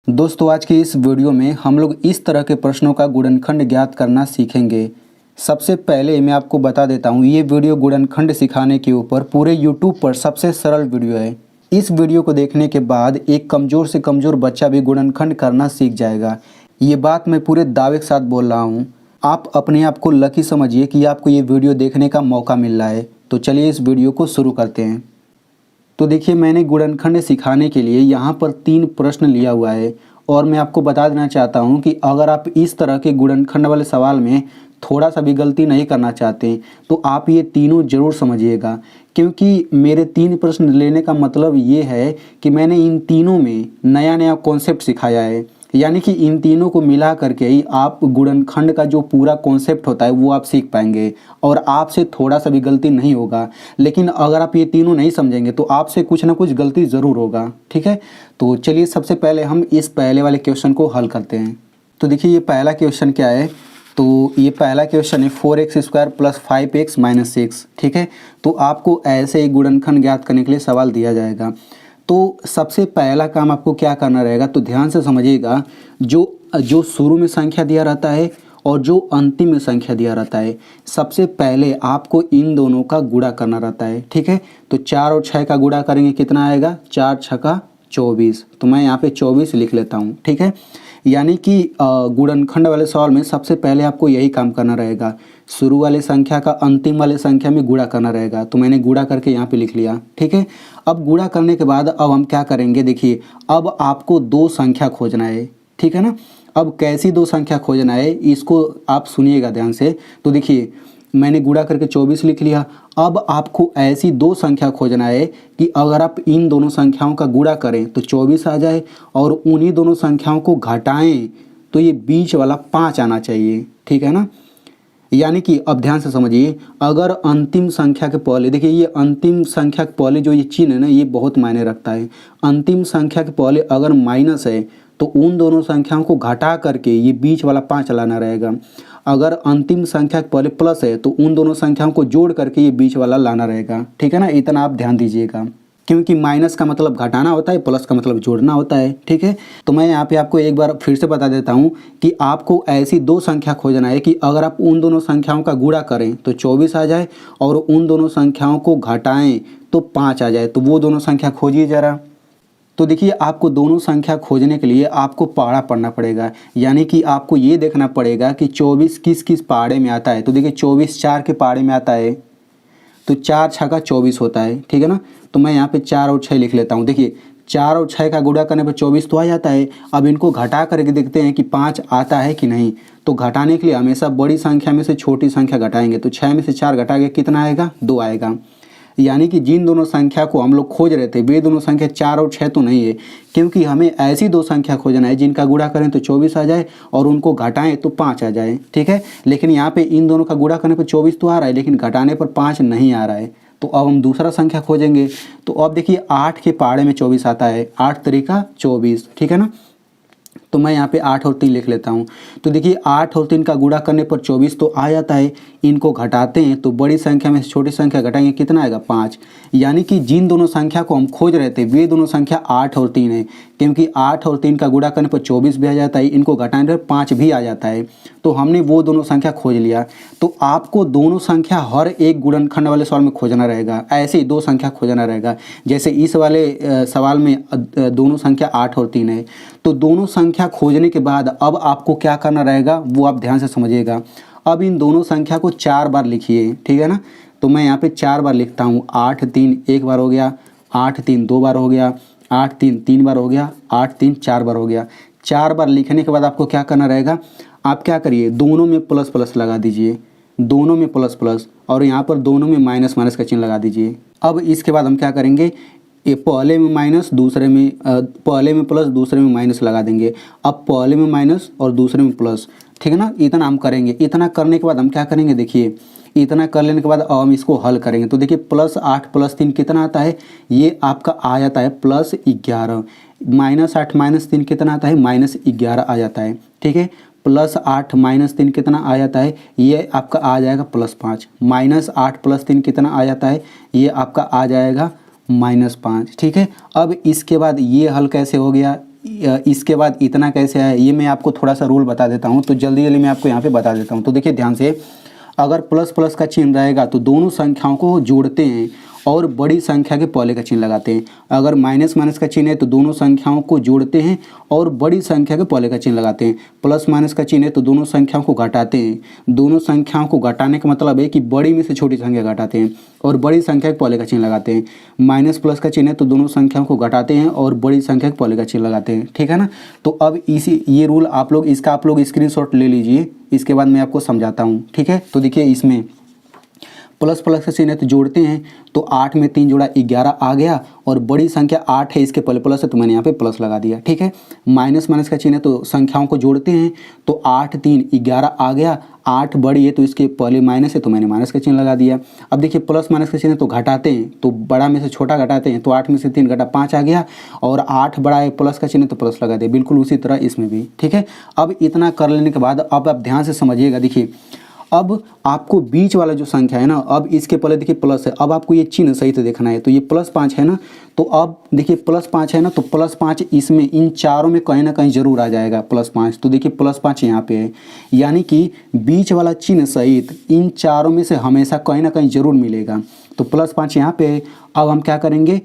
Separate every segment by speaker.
Speaker 1: दोस्तों आज की इस वीडियो में हम लोग इस तरह के प्रश्नों का गुणनखंड ज्ञात करना सीखेंगे। सबसे पहले मैं आपको बता देता हूँ, ये वीडियो गुणनखंड सिखाने के ऊपर पूरे यूट्यूब पर सबसे सरल वीडियो है। इस वीडियो को देखने के बाद एक कमज़ोर से कमज़ोर बच्चा भी गुणनखंड करना सीख जाएगा। ये बात मैं पूरे दावे के साथ बोल रहा हूँ। आप अपने आप को लकी समझिए कि आपको ये वीडियो देखने का मौका मिल रहा है। तो चलिए इस वीडियो को शुरू करते हैं। तो देखिए, मैंने गुणनखंड सिखाने के लिए यहाँ पर 3 प्रश्न लिया हुआ है और मैं आपको बता देना चाहता हूँ कि अगर आप इस तरह के गुणनखंड वाले सवाल में थोड़ा सा भी गलती नहीं करना चाहते तो आप ये तीनों ज़रूर समझिएगा, क्योंकि मेरे 3 प्रश्न लेने का मतलब ये है कि मैंने इन तीनों में नया नया कॉन्सेप्ट सिखाया है। यानी कि इन तीनों को मिला करके ही आप गुणनखंड का जो पूरा कॉन्सेप्ट होता है वो आप सीख पाएंगे और आपसे थोड़ा सा भी गलती नहीं होगा। लेकिन अगर आप ये तीनों नहीं समझेंगे तो आपसे कुछ ना कुछ गलती ज़रूर होगा। ठीक है, तो चलिए सबसे पहले हम इस पहले वाले क्वेश्चन को हल करते हैं। तो देखिए, ये पहला क्वेश्चन क्या है। तो ये पहला क्वेश्चन है 4x² + 5x - 6। ठीक है, तो आपको ऐसे ही गुणनखंड ज्ञात करने के लिए सवाल दिया जाएगा। तो सबसे पहला काम आपको क्या करना रहेगा, तो ध्यान से समझिएगा। जो शुरू में संख्या दिया रहता है और जो अंतिम में संख्या दिया रहता है, सबसे पहले आपको इन दोनों का गुणा करना रहता है। ठीक है, तो 4 और 6 का गुणा करेंगे, कितना आएगा? 4 × 6 = 24। तो मैं यहाँ पे 24 लिख लेता हूँ। ठीक है, यानी कि गुणनखंड वाले सवाल में सबसे पहले आपको यही काम करना रहेगा, शुरू वाले संख्या का अंतिम वाले संख्या में गुणा करना रहेगा। तो मैंने गुणा करके यहाँ पे लिख लिया। ठीक है, अब गुणा करने के बाद अब हम क्या करेंगे, देखिए अब आपको 2 संख्या खोजना है। ठीक है ना, अब कैसी 2 संख्या खोजना है इसको आप सुनिएगा ध्यान से। तो देखिए, मैंने गुणा करके 24 लिख लिया। अब आपको ऐसी 2 संख्या खोजना है कि अगर आप इन दोनों संख्याओं का गुणा करें तो 24 आ जाए और उन्हीं दोनों संख्याओं को घटाएं तो ये बीच वाला 5 आना चाहिए। ठीक है ना, यानी कि अब ध्यान से समझिए, अगर अंतिम संख्या के पहले, देखिए ये अंतिम संख्या के पहले जो ये चिन्ह है ना, ये बहुत मायने रखता है। अंतिम संख्या के पहले अगर माइनस है तो उन दोनों संख्याओं को घटा करके ये बीच वाला 5 लाना रहेगा। अगर अंतिम संख्या के पहले प्लस है तो उन दोनों संख्याओं को जोड़ करके ये बीच वाला लाना रहेगा। ठीक है ना, इतना आप ध्यान दीजिएगा, क्योंकि माइनस का मतलब घटाना होता है, प्लस का मतलब जोड़ना होता है। ठीक है, तो मैं यहाँ पे आपको एक बार फिर से बता देता हूँ कि आपको ऐसी 2 संख्या खोजना है कि अगर आप उन दोनों संख्याओं का गुणा करें तो 24 आ जाए और उन दोनों संख्याओं को घटाएं तो 5 आ जाए। तो वो दोनों संख्या खोजिए ज़रा। तो देखिए, आपको दोनों संख्या खोजने के लिए आपको पहाड़ा पढ़ना पड़ेगा, यानी कि आपको ये देखना पड़ेगा कि 24 किस किस पहाड़े में आता है। तो देखिए 24 4 के पहाड़े में आता है, तो 4 × 6 = 24 होता है। ठीक है ना, तो मैं यहाँ पे 4 और 6 लिख लेता हूँ। देखिए 4 और 6 का गुणा करने पर 24 तो आ जाता है। अब इनको घटा करके देखते हैं कि 5 आता है कि नहीं। तो घटाने के लिए हमेशा बड़ी संख्या में से छोटी संख्या घटाएंगे। तो 6 में से 4 घटा के कितना आएगा? 2 आएगा। यानी कि जिन दोनों संख्या को हम लोग खोज रहे थे वे दोनों संख्या 4 और 6 तो नहीं है, क्योंकि हमें ऐसी 2 संख्या खोजना है जिनका गुणा करें तो 24 आ जाए और उनको घटाएं तो 5 आ जाए। ठीक है, लेकिन यहाँ पे इन दोनों का गुणा करने पर 24 तो आ रहा है, लेकिन घटाने पर 5 नहीं आ रहा है। तो अब हम दूसरा संख्या खोजेंगे। तो अब देखिए 8 के पहाड़े में 24 आता है, 8 × 24। ठीक है ना, तो मैं यहाँ पे 8 और 3 लिख लेता हूँ। तो देखिए 8 और 3 का गुणा करने पर 24 तो आ जाता है। इनको घटाते हैं तो बड़ी संख्या में से छोटी संख्या घटाएंगे, कितना आएगा? 5। यानी कि जिन दोनों संख्या को हम खोज रहे थे वे दोनों संख्या 8 और 3 है, क्योंकि 8 और 3 का गुणा करने पर 24 भी आ जाता है, इनको घटाने पर 5 भी आ जाता है। तो हमने वो दोनों संख्या खोज लिया। तो आपको दोनों संख्या हर एक गुणनखंड वाले सवाल में खोजना रहेगा। ऐसे ही 2 संख्या खोजना रहेगा। जैसे इस वाले सवाल में दोनों संख्या 8 और 3 है, तो दोनों संख्या खोजने के बाद अब आपको क्या करना रहेगा वो आप ध्यान से समझिएगा। अब इन दोनों संख्या को 4 बार लिखिए। ठीक है ना, तो मैं यहाँ पे 4 बार लिखता हूँ। 8 3 1 बार हो गया, 8 3 2 बार हो गया, 8 3 3 बार हो गया, 8 3 4 बार हो गया। 4 बार लिखने के बाद आपको क्या करना रहेगा, आप क्या करिए, दोनों में प्लस प्लस लगा दीजिए, दोनों में प्लस प्लस, और यहाँ पर दोनों में माइनस माइनस का चिन्ह लगा दीजिए। अब इसके बाद हम क्या करेंगे, ये पहले में माइनस दूसरे में पहले में प्लस दूसरे में माइनस लगा देंगे। अब पहले में माइनस और दूसरे में प्लस। ठीक है ना, इतना हम करेंगे। इतना करने के बाद हम क्या करेंगे, देखिए इतना कर लेने के बाद अब हम इसको हल करेंगे। तो देखिए +8 + 3 कितना आता है, ये आपका आ जाता है +11। -8 - 3 कितना आता है, -11 आ जाता है। ठीक है, +8 - 3 कितना आ जाता है, ये आपका आ जाएगा +5। -8 + 3 कितना आ जाता है, ये आपका आ जाएगा -5। ठीक है, अब इसके बाद ये हल कैसे हो गया, इसके बाद इतना कैसे आया, ये मैं आपको थोड़ा सा रूल बता देता हूँ। तो जल्दी जल्दी मैं आपको यहाँ पे बता देता हूँ। तो देखिए ध्यान से, अगर प्लस प्लस का चिन्ह रहेगा तो दोनों संख्याओं को जोड़ते हैं और बड़ी संख्या के पहले का चिन्ह लगाते हैं। अगर माइनस माइनस का चिन्ह है तो दोनों संख्याओं को जोड़ते हैं और बड़ी संख्या के पहले का चिन्ह लगाते हैं। प्लस माइनस का चिन्ह है तो दोनों संख्याओं को घटाते हैं। दोनों संख्याओं को घटाने का मतलब है कि बड़ी में से छोटी संख्या घटाते हैं और बड़ी संख्या के पहले का चिन्ह लगाते हैं। माइनस प्लस का चिन्ह है तो दोनों संख्याओं को घटाते हैं और बड़ी संख्या के पहले का चिन्ह लगाते हैं। ठीक है ना। तो अब ये रूल आप लोग स्क्रीनशॉट ले लीजिए, इसके बाद मैं आपको समझाता हूँ। ठीक है। तो देखिए इसमें प्लस प्लस का चिन्ह है तो जोड़ते हैं, तो 8 में 3 जोड़ा 11 आ गया और बड़ी संख्या 8 है, इसके पहले प्लस है तो मैंने यहाँ पे प्लस लगा दिया। ठीक है। माइनस माइनस का चिन्ह है तो संख्याओं को जोड़ते हैं, तो 8 3 11 आ गया, 8 बड़ी है तो इसके पहले माइनस है तो मैंने माइनस का चिन्ह लगा दिया। अब देखिए प्लस माइनस का चिन्ह है तो घटाते हैं, तो बड़ा में से छोटा घटाते हैं, तो 8 में से 3 घटा 5 आ गया और 8 बड़ा है, प्लस का चिन्ह तो प्लस लगा दिया। बिल्कुल उसी तरह इसमें भी। ठीक है। अब इतना कर लेने के बाद अब आप ध्यान से समझिएगा। देखिए अब आपको बीच वाला जो संख्या है ना, अब इसके पहले देखिए प्लस है, अब आपको ये चिन्ह सही से देखना है। तो ये +5 है ना, तो अब देखिए +5 है ना, तो +5 इसमें इन चारों में कहीं ना कहीं जरूर आ जाएगा +5। तो देखिए +5 यहाँ पे है, यानी कि बीच वाला चिन्ह सहित इन चारों में से हमेशा कहीं ना कहीं जरूर मिलेगा। तो +5 यहाँ पे है। अब हम क्या करेंगे,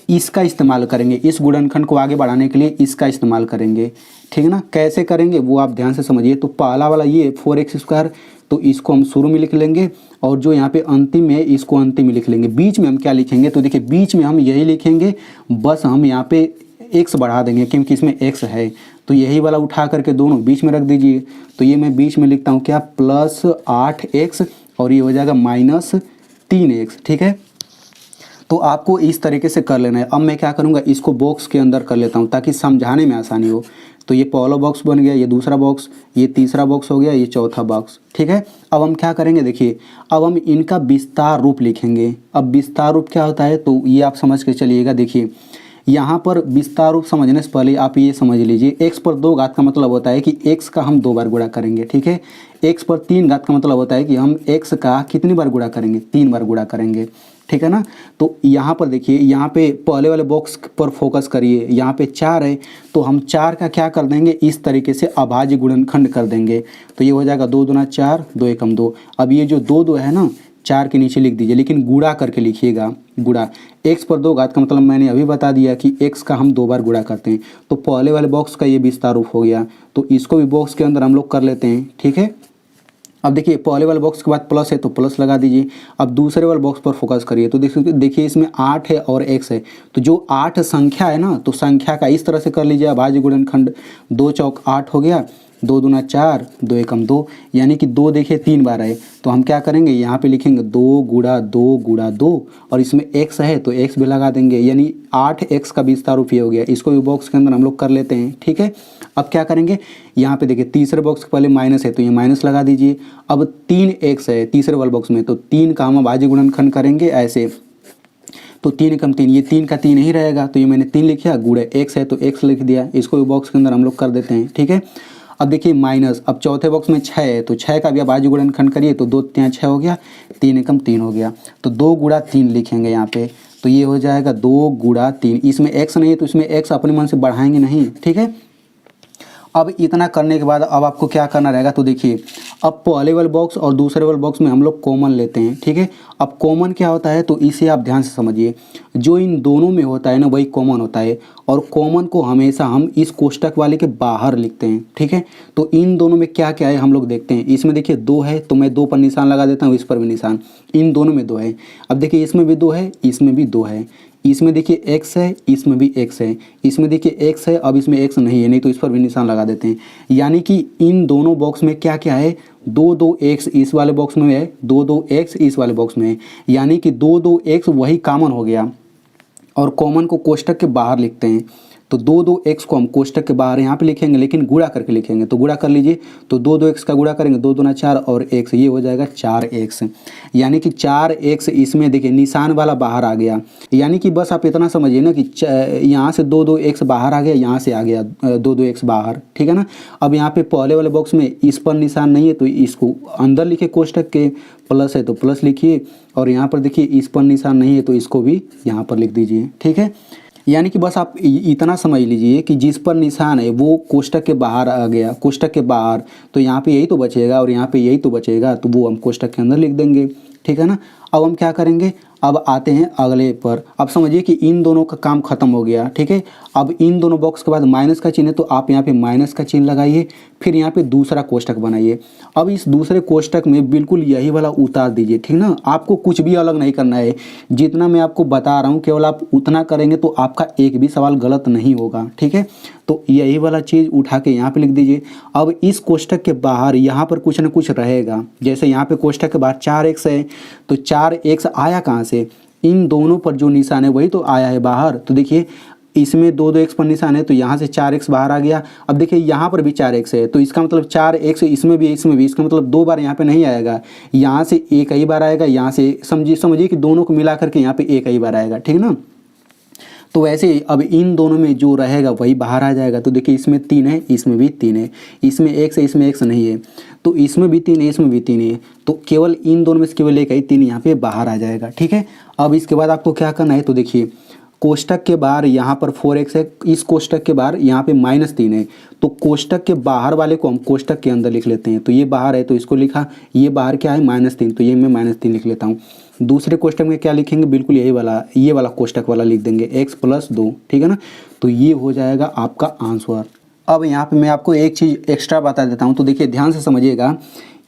Speaker 1: इसका इस्तेमाल करेंगे, इस गुणनखंड को आगे बढ़ाने के लिए इसका इस्तेमाल करेंगे। ठीक है ना। कैसे करेंगे वो आप ध्यान से समझिए। तो पहला वाला ये 4x², तो इसको हम शुरू में लिख लेंगे और जो यहाँ पे अंतिम है इसको अंतिम में लिख लेंगे। बीच में हम क्या लिखेंगे, तो देखिए बीच में हम यही लिखेंगे, बस हम यहाँ पे x बढ़ा देंगे क्योंकि इसमें x है, तो यही वाला उठा करके दोनों बीच में रख दीजिए। तो ये मैं बीच में लिखता हूँ क्या, +8x और ये हो जाएगा -3x। ठीक है। तो आपको इस तरीके से कर लेना है। अब मैं क्या करूँगा, इसको बॉक्स के अंदर कर लेता हूँ ताकि समझाने में आसानी हो। तो ये पहला बॉक्स बन गया, ये दूसरा बॉक्स, ये तीसरा बॉक्स हो गया, ये चौथा बॉक्स। ठीक है। अब हम क्या करेंगे, देखिए अब हम इनका विस्तार रूप लिखेंगे। अब विस्तार रूप क्या होता है तो ये आप समझ के चलिएगा। देखिए यहाँ पर विस्तार रूप समझने से पहले आप ये समझ लीजिए, x पर 2 घात का मतलब होता है कि x का हम 2 बार गुणा करेंगे। ठीक है। x पर 3 घात का मतलब होता है कि हम x का कितनी बार गुणा करेंगे, 3 बार गुणा करेंगे। ठीक है ना। तो यहाँ पर देखिए, यहाँ पे पहले वाले बॉक्स पर फोकस करिए, यहाँ पे 4 है तो हम 4 का क्या कर देंगे, इस तरीके से अभाज्य गुणनखंड कर देंगे। तो ये हो जाएगा 2 दूना 4, 2 एकम 2। अब ये जो 2 2 है ना, 4 के नीचे लिख दीजिए, लेकिन गुणा करके लिखिएगा। गुणा x पर 2 घात का मतलब मैंने अभी बता दिया कि x का हम 2 बार गुणा करते हैं। तो पहले वाले बॉक्स का ये विस्तार रूप हो गया, तो इसको भी बॉक्स के अंदर हम लोग कर लेते हैं। ठीक है। अब देखिए पहले वाले बॉक्स के बाद प्लस है तो प्लस लगा दीजिए। अब दूसरे वाले बॉक्स पर फोकस करिए, तो देखिए इसमें 8 है और x है, तो जो 8 संख्या है ना, तो संख्या का इस तरह से कर लीजिए अभाज्य गुणनखंड। 2 चौक 8 हो गया, 2 दूना 4, 2 एकम 2, यानी कि 2 देखिए 3 बार है। तो हम क्या करेंगे, यहाँ पे लिखेंगे 2 गुणा 2 गुणा 2 और इसमें x है तो x भी लगा देंगे, यानी 8x का विस्तार रूप ये हो गया। इसको भी बॉक्स के अंदर हम लोग कर लेते हैं। ठीक है। अब क्या करेंगे, यहाँ पे देखिए तीसरे बॉक्स के पहले माइनस है तो ये माइनस लगा दीजिए। अब 3x है तीसरे वाले बॉक्स में, तो 3 का हम अभाज्य गुणनखंड करेंगे ऐसे, तो 3 एकम 3, ये 3 का 3 ही रहेगा, तो ये मैंने 3 लिखा, गुणे x है तो x लिख दिया। इसको भी बॉक्स के अंदर हम लोग कर देते हैं। ठीक है। अब देखिए माइनस, अब चौथे बॉक्स में 6 है तो 6 का भी अभाज्य गुणनखंड करिए, तो 2 3 6 हो गया, 3 एकम 3 हो गया, तो 2 गुणा 3 लिखेंगे यहाँ पे, तो ये हो जाएगा 2 गुणा 3। इसमें x नहीं है तो इसमें x अपने मन से बढ़ाएंगे नहीं। ठीक है। अब इतना करने के बाद अब आपको क्या करना रहेगा, तो देखिए अब पहले वाले बॉक्स और दूसरे वाले बॉक्स में हम लोग कॉमन लेते हैं। ठीक है। अब कॉमन क्या होता है तो इसे आप ध्यान से समझिए, जो इन दोनों में होता है ना वही कॉमन होता है, और कॉमन को हमेशा हम इस कोष्टक वाले के बाहर लिखते हैं। ठीक है। तो इन दोनों में क्या क्या है हम लोग देखते हैं। इसमें देखिए 2 है तो मैं 2 पर निशान लगा देता हूँ, इस पर भी निशान, इन दोनों में 2 है। अब देखिए इसमें भी 2 है, इसमें भी 2 है, इसमें देखिए x है, इसमें भी x है, इसमें देखिए x है, अब इसमें x नहीं है, नहीं तो इस पर भी निशान लगा देते हैं। यानी कि इन दोनों बॉक्स में क्या क्या है, 2 2 x इस वाले बॉक्स में है, 2 2 x इस वाले बॉक्स में है, यानी कि 2 2 x वही कॉमन हो गया, और कॉमन को कोष्टक के बाहर लिखते हैं। तो 2 2 x को हम कोष्टक के बाहर यहाँ पे लिखेंगे, लेकिन गुणा करके लिखेंगे। तो गुणा कर लीजिए, तो 2 2 x का गुणा करेंगे, 2 दूना 4 और x, ये हो जाएगा 4x, यानी कि 4x इसमें देखिए निशान वाला बाहर आ गया। यानी कि बस आप इतना समझिए ना कि यहाँ से 2 2 x बाहर आ गया, यहाँ से आ गया 2 2 x बाहर। ठीक है ना। अब यहाँ पे पहले वाले बॉक्स में इस पर निशान नहीं है तो इसको अंदर लिखे कोष्टक के, प्लस है तो प्लस लिखिए, और यहाँ पर देखिए इस पर निशान नहीं है तो इसको भी यहाँ पर लिख दीजिए। ठीक है। यानी कि बस आप इतना समझ लीजिए कि जिस पर निशान है वो कोष्टक के बाहर आ गया, कोष्टक के बाहर, तो यहाँ पे यही तो बचेगा और यहाँ पे यही तो बचेगा, तो वो हम कोष्टक के अंदर लिख देंगे, ठीक है ना। अब हम क्या करेंगे, अब आते हैं अगले पर। अब समझिए कि इन दोनों का काम खत्म हो गया, ठीक है। अब इन दोनों बॉक्स के बाद माइनस का चिन्ह है, तो आप यहाँ पे माइनस का चिन्ह लगाइए, फिर यहाँ पे दूसरा कोष्टक बनाइए। अब इस दूसरे कोष्टक में बिल्कुल यही वाला उतार दीजिए, ठीक ना। आपको कुछ भी अलग नहीं करना है, जितना मैं आपको बता रहा हूँ केवल आप उतना करेंगे तो आपका एक भी सवाल गलत नहीं होगा, ठीक है। तो यही वाला चीज़ उठा के यहाँ पे लिख दीजिए। अब इस कोष्टक के बाहर यहाँ पर कुछ ना कुछ रहेगा, जैसे यहाँ पे कोष्टक के बाहर 4x है, तो 4x आया कहाँ से, इन दोनों पर जो निशान है वही तो आया है बाहर। तो देखिए इसमें दो x पर निशान है, तो यहाँ से 4x बाहर आ गया। अब देखिए यहाँ पर भी 4x है, तो इसका मतलब 4x इसमें भी इसका मतलब 2 बार यहाँ पे नहीं आएगा, यहाँ से एक ही बार आएगा, यहाँ से समझिए कि दोनों को मिला करके यहाँ पे एक ही बार आएगा, ठीक है ना। तो वैसे ही अब इन दोनों में जो रहेगा वही बाहर आ जाएगा। तो देखिए इसमें 3 है, इसमें भी 3 है, इसमें x है, इसमें x नहीं है, तो इसमें भी 3 है, इसमें भी 3 है, तो केवल इन दोनों में से केवल एक ही 3 यहाँ पे बाहर आ जाएगा, ठीक है। अब इसके बाद आपको क्या करना है, तो देखिए कोष्टक के बाहर यहाँ पर 4x है, इस कोष्टक के बाहर यहाँ पे -3 है, तो कोष्टक के बाहर वाले को हम कोष्टक के अंदर लिख लेते हैं। तो ये बाहर है तो इसको लिखा, ये बाहर क्या है -3, तो ये मैं -3 लिख लेता हूँ। दूसरे कोष्टक में क्या लिखेंगे, बिल्कुल यही वाला, ये वाला कोष्टक वाला लिख देंगे, x + 2, ठीक है ना। तो ये हो जाएगा आपका आंसर। अब यहाँ पे मैं आपको एक चीज़ एक्स्ट्रा बता देता हूँ, तो देखिए ध्यान से समझिएगा।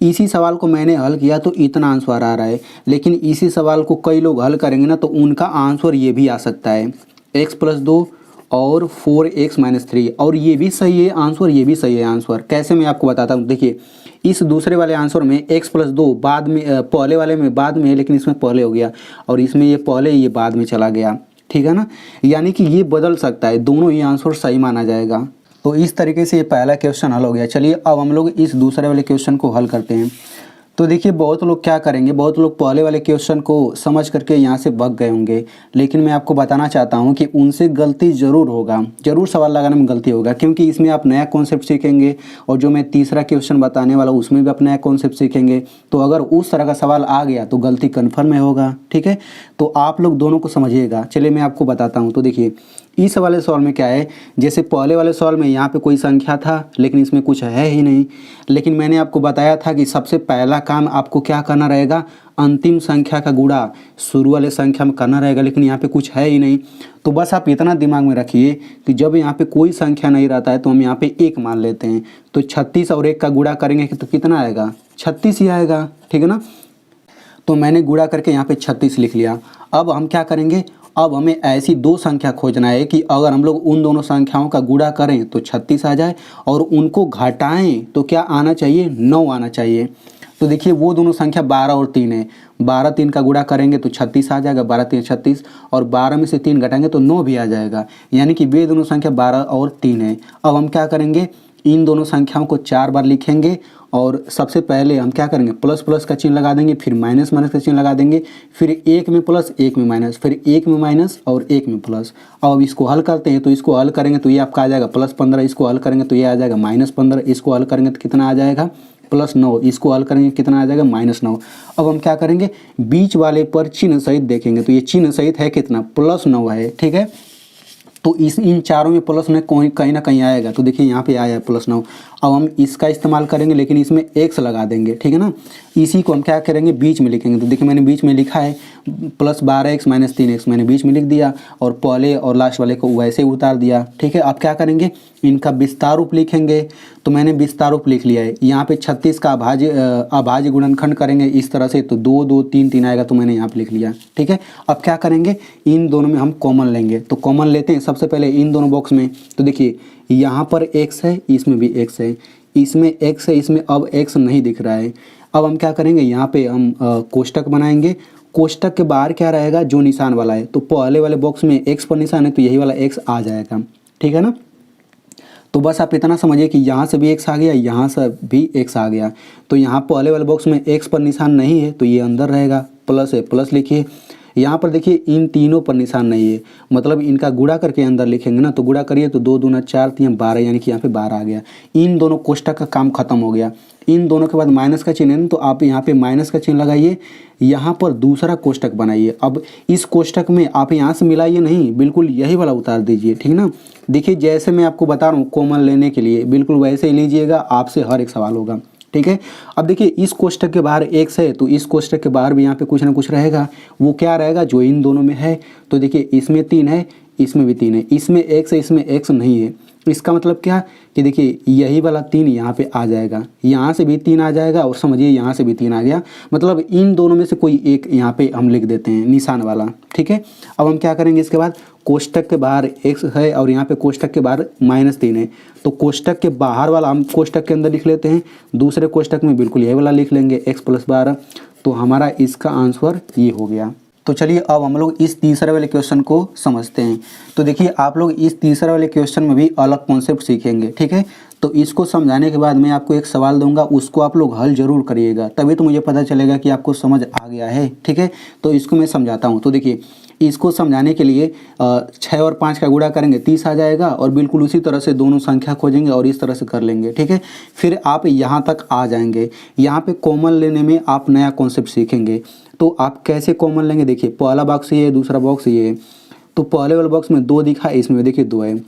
Speaker 1: इसी सवाल को मैंने हल किया तो इतना आंसर आ रहा है, लेकिन इसी सवाल को कई लोग हल करेंगे ना तो उनका आंसर ये भी आ सकता है, x + 2 और 4x - 3, और ये भी सही है आंसर, ये भी सही है आंसर। कैसे मैं आपको बताता हूँ, देखिए इस दूसरे वाले आंसर में x + 2 बाद में, पहले वाले में बाद में है, लेकिन इसमें पहले हो गया, और इसमें ये पहले ये बाद में चला गया, ठीक है ना। यानी कि ये बदल सकता है, दोनों ही आंसर सही माना जाएगा। तो इस तरीके से ये पहला क्वेश्चन हल हो गया। चलिए अब हम लोग इस दूसरे वाले क्वेश्चन को हल करते हैं। तो देखिए बहुत लोग क्या करेंगे, बहुत लोग पहले वाले क्वेश्चन को समझ करके यहाँ से भाग गए होंगे, लेकिन मैं आपको बताना चाहता हूँ कि उनसे गलती ज़रूर होगा, ज़रूर सवाल लगाने में गलती होगा, क्योंकि इसमें आप नया कॉन्सेप्ट सीखेंगे, और जो मैं तीसरा क्वेश्चन बताने वाला हूँ उसमें भी आप नया कॉन्सेप्ट सीखेंगे। तो अगर उस तरह का सवाल आ गया तो गलती कन्फर्म होगा, ठीक है। तो आप लोग दोनों को समझिएगा। चलिए मैं आपको बताता हूँ। तो देखिए इस वाले सवाल में क्या है, जैसे पहले वाले सवाल में यहाँ पे कोई संख्या था लेकिन इसमें कुछ है ही नहीं, लेकिन मैंने आपको बताया था कि सबसे पहला काम आपको क्या करना रहेगा, अंतिम संख्या का गुणा शुरू वाले संख्या में करना रहेगा, लेकिन यहाँ पे कुछ है ही नहीं। तो बस आप इतना दिमाग में रखिए कि जब यहाँ पे कोई संख्या नहीं रहता है तो हम यहाँ पे 1 मान लेते हैं, तो 36 और 1 का गुणा करेंगे तो कितना आएगा, 36 ही आएगा, ठीक है ना। तो मैंने गुणा करके यहाँ पे 36 लिख लिया। अब हम क्या करेंगे, अब हमें ऐसी दो संख्या खोजना है कि अगर हम लोग उन दोनों संख्याओं का गुणा करें तो 36 आ जाए, और उनको घटाएं तो क्या आना चाहिए, 9 आना चाहिए। तो देखिए वो दोनों संख्या 12 और 3 है, 12 3 का गुणा करेंगे तो 36 आ जाएगा, 12 3 36, और 12 में से 3 घटाएंगे तो 9 भी आ जाएगा, यानी कि वे दोनों संख्या 12 और 3 है। अब हम क्या करेंगे, इन दोनों संख्याओं को 4 बार लिखेंगे, और सबसे पहले हम क्या करेंगे, प्लस प्लस का चिन्ह लगा देंगे, फिर माइनस माइनस का चिन्ह लगा देंगे, फिर एक में प्लस एक में माइनस, फिर एक में माइनस और एक में प्लस। अब इसको हल करते हैं, तो इसको हल करेंगे तो ये आपका आ जाएगा +15, इसको हल करेंगे तो ये आ जाएगा -15, इसको हल करेंगे तो कितना आ जाएगा +9, इसको हल करेंगे कितना आ जाएगा -9। अब हम क्या करेंगे, बीच वाले पर चिन्ह सहित देखेंगे, तो ये चिन्ह सहित है कितना, +9 है, ठीक है। तो इन चारों में प्लस में कहीं ना कहीं आएगा, तो देखिए यहाँ पे आया है +9। अब हम इसका इस्तेमाल करेंगे, लेकिन इसमें x लगा देंगे, ठीक है ना। इसी को हम क्या करेंगे, बीच में लिखेंगे। तो देखिए मैंने बीच में लिखा है +12x - 3x, मैंने बीच में लिख दिया, और पहले और लास्ट वाले को वैसे ही उतार दिया, ठीक है। अब क्या करेंगे, इनका विस्तार रूप लिखेंगे। तो मैंने विस्तार रूप लिख लिया है। यहाँ पे 36 का अभाज्य गुणनखंड करेंगे इस तरह से, तो 2 2 3 3 आएगा, तो मैंने यहाँ पे लिख लिया, ठीक है। अब क्या करेंगे, इन दोनों में हम कॉमन लेंगे। तो कॉमन लेते हैं सबसे पहले इन दोनों बॉक्स में। तो देखिए यहाँ पर x है, इसमें भी x है, इसमें x है, इसमें अब x नहीं दिख रहा है। अब हम क्या करेंगे, यहाँ पे हम कोष्टक बनाएंगे। कोष्टक के बाहर क्या रहेगा, जो निशान वाला है, तो पहले वाले बॉक्स में x पर निशान है तो यही वाला x आ जाएगा, ठीक है ना। तो बस आप इतना समझिए कि यहाँ से भी x आ गया, यहाँ से भी x आ गया। तो यहाँ पहले वाले बॉक्स में x पर निशान नहीं है तो ये अंदर रहेगा, प्लस है, प्लस लिखिए। यहाँ पर देखिए इन तीनों पर निशान नहीं है, मतलब इनका गुणा करके अंदर लिखेंगे ना, तो गुणा करिए तो 2 दूना 4 3 12, यानी कि यहाँ पे 12 आ गया। इन दोनों कोष्टक का काम खत्म हो गया। इन दोनों के बाद माइनस का चिन्ह है ना, तो आप यहाँ पे माइनस का चिन्ह लगाइए, यहाँ पर दूसरा कोष्टक बनाइए। अब इस कोष्टक में आप यहाँ से मिलाइए नहीं, बिल्कुल यही वाला उतार दीजिए, ठीक ना। देखिए जैसे मैं आपको बता रहा हूँ कॉमन लेने के लिए बिल्कुल वैसे ही लीजिएगा, आपसे हर एक सवाल होगा, ठीक है। अब देखिए इस कोष्टक के बाहर x है तो इस कोष्टक के बाहर भी यहाँ पे कुछ ना कुछ रहेगा, वो क्या रहेगा जो इन दोनों में है। तो देखिए इसमें 3 है, इसमें भी 3 है, इसमें x है, इसमें x नहीं है। इसका मतलब क्या कि देखिए यही वाला 3 यहाँ पे आ जाएगा, यहाँ से भी 3 आ जाएगा और समझिए यहाँ से भी 3 आ गया। मतलब इन दोनों में से कोई एक यहाँ पे हम लिख देते हैं निशान वाला, ठीक है। अब हम क्या करेंगे, इसके बाद कोष्टक के बाहर x है और यहाँ पे कोष्टक के बाहर -3 है, तो कोष्टक के बाहर वाला हम कोष्टक के अंदर लिख लेते हैं, दूसरे कोष्टक में बिल्कुल यही वाला लिख लेंगे x + 12। तो हमारा इसका आंसर ये हो गया। तो चलिए अब हम लोग इस तीसरे वाले क्वेश्चन को समझते हैं। तो देखिए आप लोग इस तीसरे वाले क्वेश्चन में भी अलग कॉन्सेप्ट सीखेंगे, ठीक है। तो इसको समझाने के बाद मैं आपको एक सवाल दूंगा, उसको आप लोग हल जरूर करिएगा, तभी तो मुझे पता चलेगा कि आपको समझ आ गया है, ठीक है। तो इसको मैं समझाता हूँ। तो देखिए इसको समझाने के लिए 6 और 5 का गुणा करेंगे 30 आ जाएगा, और बिल्कुल उसी तरह से दोनों संख्या खोजेंगे और इस तरह से कर लेंगे, ठीक है। फिर आप यहाँ तक आ जाएंगे, यहाँ पे कॉमन लेने में आप नया कॉन्सेप्ट सीखेंगे। तो आप कैसे कॉमन लेंगे, देखिए पहला बॉक्स ये है, दूसरा बॉक्स ये है। तो पहले वाले बॉक्स में 2 दिखा, इसमें देखिए 2 है,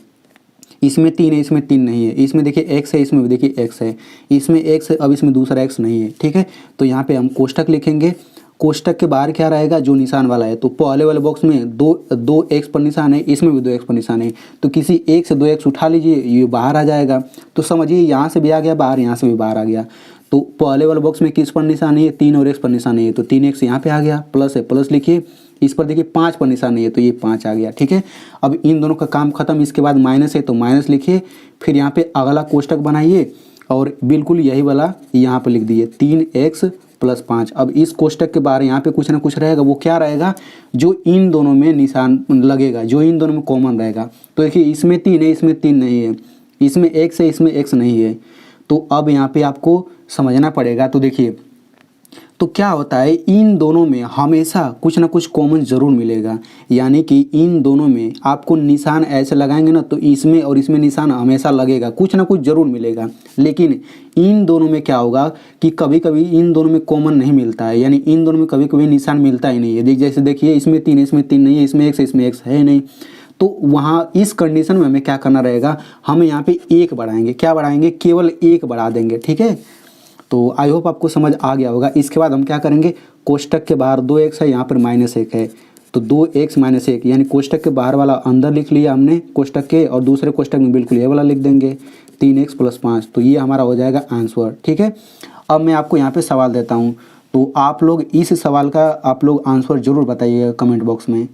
Speaker 1: इसमें 3 है, इसमें 3 नहीं है, इसमें देखिए x है, इसमें भी देखिए x है, इसमें x है, अब इसमें दूसरा x नहीं है, ठीक है। तो यहाँ पे हम कोष्टक लिखेंगे, कोष्टक के बाहर क्या रहेगा जो निशान वाला है। तो पहले वाले बॉक्स में दो x पर निशान है, इसमें भी 2x पर निशान है, तो किसी एक से 2x उठा लीजिए, ये बाहर आ जाएगा। तो समझिए यहाँ से भी आ गया बाहर, यहाँ से भी बाहर आ गया। तो पहले वाले बॉक्स में किस पर निशान है, 3 और x पर निशान है, तो 3x यहाँ पे आ गया, प्लस है, प्लस लिखिए। इस पर देखिए 5 पर निशान है, तो ये 5 आ गया, ठीक है। अब इन दोनों का काम खत्म। इसके बाद माइनस है तो माइनस लिखिए, फिर यहाँ पे अगला कोष्टक बनाइए और बिल्कुल यही वाला यहाँ पर लिख दीजिए 3x + 5। अब इस कोष्टक के बाहर यहाँ पे कुछ ना कुछ रहेगा, वो क्या रहेगा जो इन दोनों में निशान लगेगा, जो इन दोनों में कॉमन रहेगा। तो देखिए इसमें 3 है, इसमें 3 नहीं है, इसमें x है, इसमें x नहीं है। तो अब यहाँ पे आपको समझना पड़ेगा। तो देखिए तो क्या होता है, इन दोनों में हमेशा कुछ ना कुछ कॉमन ज़रूर मिलेगा, यानी कि इन दोनों में आपको निशान ऐसे लगाएंगे ना, तो इसमें और इसमें निशान हमेशा लगेगा, कुछ ना कुछ ज़रूर मिलेगा। लेकिन इन दोनों में क्या होगा कि कभी कभी इन दोनों में कॉमन नहीं मिलता है, यानी इन दोनों में कभी कभी निशान मिलता ही नहीं है। जैसे देखिए इसमें 3 है, इसमें 3 नहीं है, इसमें x है, इसमें x है नहीं। तो वहाँ इस कंडीशन में हमें क्या करना रहेगा, हम यहाँ पे 1 बढ़ाएंगे। क्या बढ़ाएंगे, केवल 1 बढ़ा देंगे, ठीक है। तो आई होप आपको समझ आ गया होगा। इसके बाद हम क्या करेंगे, कोष्टक के बाहर 2x है, यहाँ पर -1 है, तो 2x - 1 यानी कोष्टक के बाहर वाला अंदर लिख लिया हमने कोष्टक के, और दूसरे कोष्टक में बिल्कुल ये वाला लिख देंगे 3x + 5। तो ये हमारा हो जाएगा आंसर, ठीक है। अब मैं आपको यहाँ पे सवाल देता हूँ, तो आप लोग इस सवाल का आप लोग आंसर ज़रूर बताइएगा कमेंट बॉक्स में।